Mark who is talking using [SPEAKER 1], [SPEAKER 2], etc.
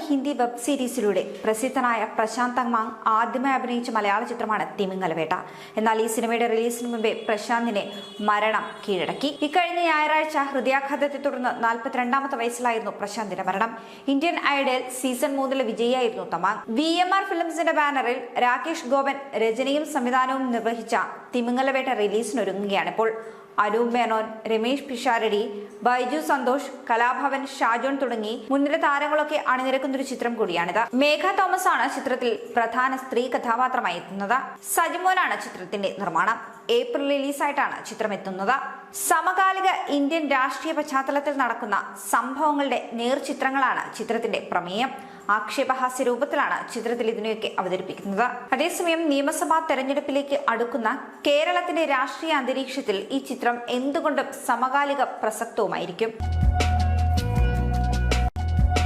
[SPEAKER 1] Hindi web സീരീസിലൂടെ പ്രസിദ്ധനായ പ്രശാന്ത് തങ്മാങ് ആദ്യമായി അഭിനയിച്ച മലയാള ചിത്രമാണ് തിമിംഗലവേട്ട. എന്നാൽ ഈ സിനിമയുടെ റിലീസിന് മുമ്പേ പ്രശാന്തിനെ മരണം കീഴടക്കി. ഇക്കഴിഞ്ഞ ഞായറാഴ്ച ഹൃദയാഘാതത്തെ തുടർന്ന് 42ാമത്തെ വയസ്സിലായിരുന്നു പ്രശാന്തിന്റെ മരണം. ഇന്ത്യൻ ഐഡൽ സീസൺ 3 വിജയിയായിരുന്നു തമാങ്. VMR ഫിലിംസിന്റെ ബാനറിൽ രാകേഷ് ഗോപൻ രചനയും സംവിധാനവും നിർവഹിച്ച തിമിംഗലവേട്ട റിലീസിനൊരുങ്ങുകയാണിപ്പോൾ. അനൂപ് മേനോൻ, രമേശ് പിഷാരടി, ബൈജു സന്തോഷ്, കലാഭവൻ, ഷാജോൺ തുടങ്ങി മുൻനിര താരങ്ങളൊക്കെ അണിനിരക്കുന്നൊരു ചിത്രം കൂടിയാണിത്. മേഘ തോമസ് ആണ് ചിത്രത്തിൽ പ്രധാന സ്ത്രീ കഥാപാത്രമായി എത്തുന്നത്. സജിമോനാണ് ചിത്രത്തിന്റെ നിർമ്മാണം. ഏപ്രിൽ റിലീസായിട്ടാണ് ചിത്രം എത്തുന്നത്. സമകാലിക ഇന്ത്യൻ രാഷ്ട്രീയ പശ്ചാത്തലത്തിൽ നടക്കുന്ന സംഭവങ്ങളുടെ നേർചിത്രങ്ങളാണ് ചിത്രത്തിന്റെ പ്രമേയം. ആക്ഷേപഹാസ്യ രൂപത്തിലാണ് ചിത്രത്തിൽ ഇതിനെയൊക്കെ അവതരിപ്പിക്കുന്നത്. അതേസമയം നിയമസഭാ തെരഞ്ഞെടുപ്പിലേക്ക് അടുക്കുന്ന കേരളത്തിന്റെ രാഷ്ട്രീയ അന്തരീക്ഷത്തിൽ ഈ ചിത്രം എന്തുകൊണ്ടും സമകാലിക പ്രസക്തവുമായിരിക്കും.